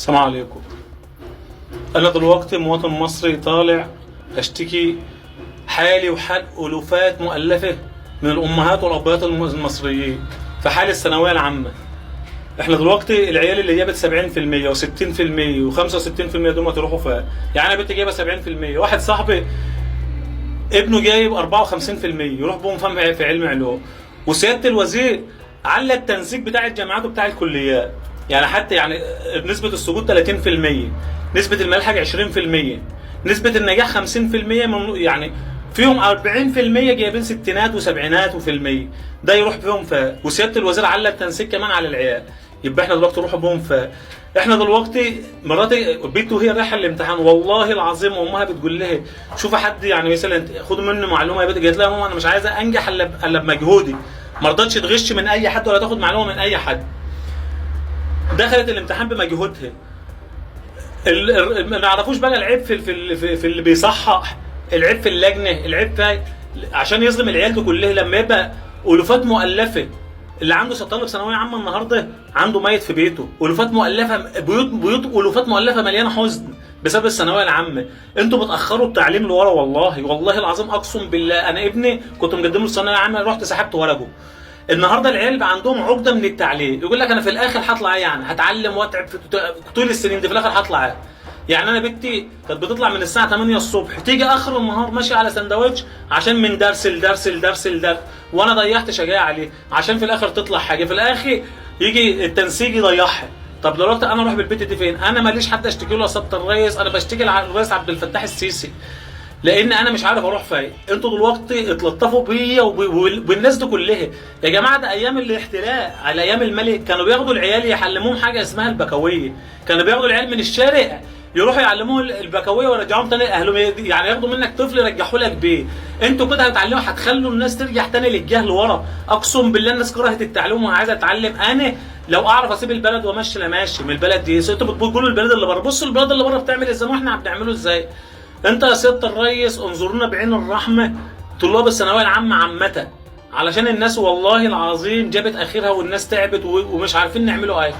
السلام عليكم. أنا دلوقتي مواطن مصري طالع أشتكي حالي وحال ألوفات مؤلفة من الأمهات والأبهات المصريين في حال الثانوية العامة. إحنا دلوقتي العيال اللي جابت 70% و60% و65% دول ما تروحوا فيها. يعني أنا بنتي جايبة 70%، واحد صاحبي ابنه جايب 54%، يروح بهم فهم في علم علوم. وسيادة الوزير علّى التنسيق بتاع الجامعات وبتاع الكليات، يعني حتى يعني نسبة السقوط 30%، نسبة الملحق 20%، نسبة النجاح 50%، يعني فيهم 40% جايبين ستينات وسبعينات وفي ده يروح بيهم وسيادة الوزير علّى التنسيق كمان على العيال. يبقى احنا دلوقتي نروح بهم احنا دلوقتي مراتي بنتي وهي رايحه الامتحان والله العظيم امها بتقول لها شوفي حد يعني مثلا خدوا منه معلومه يا بنتي. قالت لها يا ماما انا مش عايزه انجح الا بمجهودي، ما رضتش تغش من اي حد ولا تاخد معلومه من اي حد. دخلت الامتحان بمجهودها. ما نعرفوش بقى العيب في اللي بيصحح، العيب في اللجنه، العيب في عشان يظلم العيال دي كلها. لما يبقى الوفات مؤلفه، اللي عنده طالب ثانويه عامه النهارده عنده ميت في بيته، الوفات مؤلفه، بيوت الوفات مؤلفه مليانه حزن بسبب الثانويه العامه. انتوا بتاخروا التعليم لورا. والله العظيم اقسم بالله انا ابني كنت مقدم له الثانويه العامه، رحت سحبت ورقه. النهارده العيال بقى عندهم عقده من التعليم، يقول لك انا في الاخر هطلع ايه؟ يعني هتعلم واتعب طول السنين دي، في الاخر هطلع ايه؟ يعني انا بنتي كانت بتطلع من الساعه 8 الصبح تيجي اخر النهار ماشيه على سندوتش عشان من درس لدرس لدرس لدرس، وانا ضيعت شجاعه عليه عشان في الاخر تطلع حاجه، في الاخر يجي التنسيق يضيعها. طب دلوقتي انا اروح بالبت دي فين؟ انا ماليش حد اشتكي له يا سياده الريس، انا بشتكي للرئيس عبد الفتاح السيسي، لان انا مش عارف اروح فين. انتوا دلوقتي اتلطفوا بيا وبالناس دي كلها. يا جماعه ده ايام الاحتلال، على ايام الملك كانوا بياخدوا العيال يعلموهم حاجه اسمها البكويه، كانوا بياخدوا العيال من الشارع يروحوا يعلموه البكويه ويرجعوهم تاني لاهلهم، يعني ياخدوا منك طفل يرجحوا لك بيه. انتوا كده هتعلموا، هتخلوا الناس ترجع تاني للجهل ورا. اقسم بالله الناس كرهت التعليم وعايزه اتعلم. انا لو اعرف اسيب البلد وامشي لماشي من البلد دي. انتوا بتقولوا البلد اللي بره، بصوا البلد اللي بره بتعمل ازاي واحنا بنعمله ازاي. انت يا سياده الريس انظرونا بعين الرحمه طلاب الثانويه العامه عامه، علشان الناس والله العظيم جابت اخرها والناس تعبت ومش عارفين نعملوا ايه.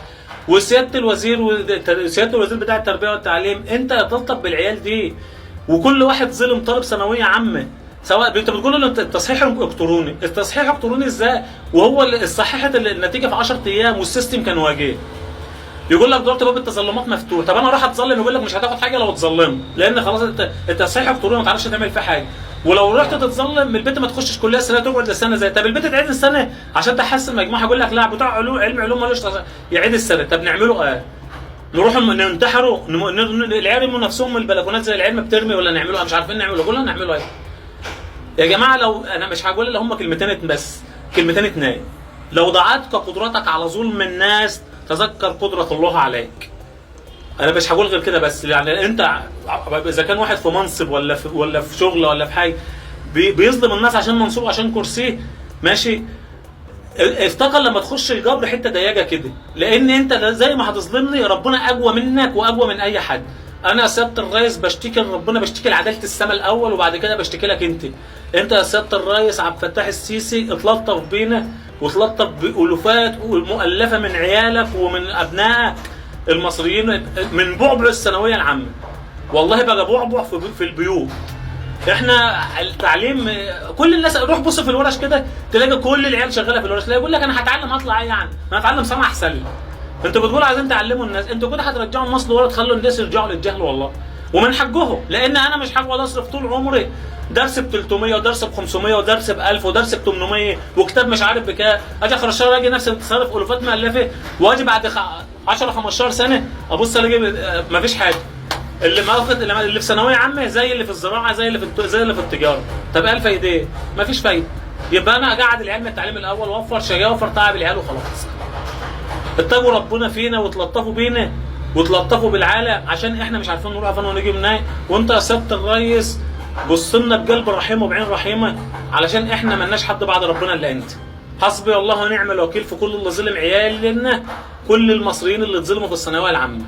وسياده الوزير بتاع التربيه والتعليم انت تلطف بالعيال دي. وكل واحد ظلم طالب ثانويه عامه، سواء انت بتقول له التصحيح الالكتروني، التصحيح الالكتروني ازاي وهو صححت النتيجه في 10 ايام والسيستم كان واجه. يقول لك دلوقتي باب التظلمات مفتوح. طب انا اروح اتظلم، يقول لك مش هتاخد حاجه لو اتظلمت، لان خلاص التصحيح الالكتروني ما تعرفش تعمل فيه حاجه. ولو رحت تتظلم البنت ما تخشش كليه السنه، تقعد السنه زي. طب البنت تعيد السنه عشان تحسن مجموعها، يقول لك لا بتوع علم علوم مالوش يعيد السنه. طب نعمله ايه؟ نروح ننتحروا العيال يرموا نفسهم من البلكونات زي العيال ما بترمي، ولا نعملوا ايه؟ مش عارفين نعمله. قول لنا نعمله ايه؟ يا جماعه لو انا مش هقول الا هم كلمتين بس، كلمتين اتنين. لو ضاعتك قدرتك على ظلم الناس تذكر قدره الله عليك. انا مش هقول غير كده بس. يعني انت اذا كان واحد في منصب ولا في شغل ولا في حاجه بيظلم الناس عشان منصوب عشان كرسيه، ماشي، افتكر لما تخش الجبر حته ضيقه كده، لان انت زي ما هتظلمني ربنا اقوى منك واقوى من اي حد. انا يا سياده الريس بشتكي لربنا، بشتكي لعداله السماء الاول وبعد كده بشتكي لك انت. انت يا سياده الريس عبد الفتاح السيسي اتلطف بينا واتلطف بالوفات مؤلفه من عيالك ومن ابنائك المصريين من بعبع الثانويه العامه. والله بقى بعبع في البيوت. احنا التعليم كل الناس روح بص في الورش كده تلاقي كل العيال شغاله في الورش، تلاقي يقول لك انا هتعلم هطلع ايه يعني؟ انا هتعلم سمع احسن لي. انتوا بتقولوا عايزين تعلموا الناس، انتوا كده هترجعوا الناس لورا، تخلوا الناس يرجعوا للجهل والله. ومن حقهم، لان انا مش هقعد اصرف طول عمري درس ب 300 ودرس ب 500 ودرس ب 1000 ودرس ب 800 وكتاب مش عارف بكام، اجي اخر الشهر اجي نفسي بتصرف الوفات مؤلفه، واجي بعد 10 15 سنه ابص الاقي مفيش حاجه. اللي في ثانويه عامه زي اللي في الزراعه زي اللي في التجاره. طب ايه الفايده؟ مفيش فايده. يبقى انا اقعد العيال من التعليم الاول واوفر شجاعه واوفر تعب العيال وخلاص. اتقوا ربنا فينا وتلطفوا بينا وتلطفوا بالعالم، عشان احنا مش عارفين نروح فين ونيجي منين. وانت يا سياده الريس بص لنا بقلب رحيم وبعين رحيمه، علشان احنا مالناش حد بعد ربنا الا انت. حسبي الله ونعم الوكيل في كل اللي ظلم عيالنا، كل المصريين اللي اتظلموا في الثانويه العامه.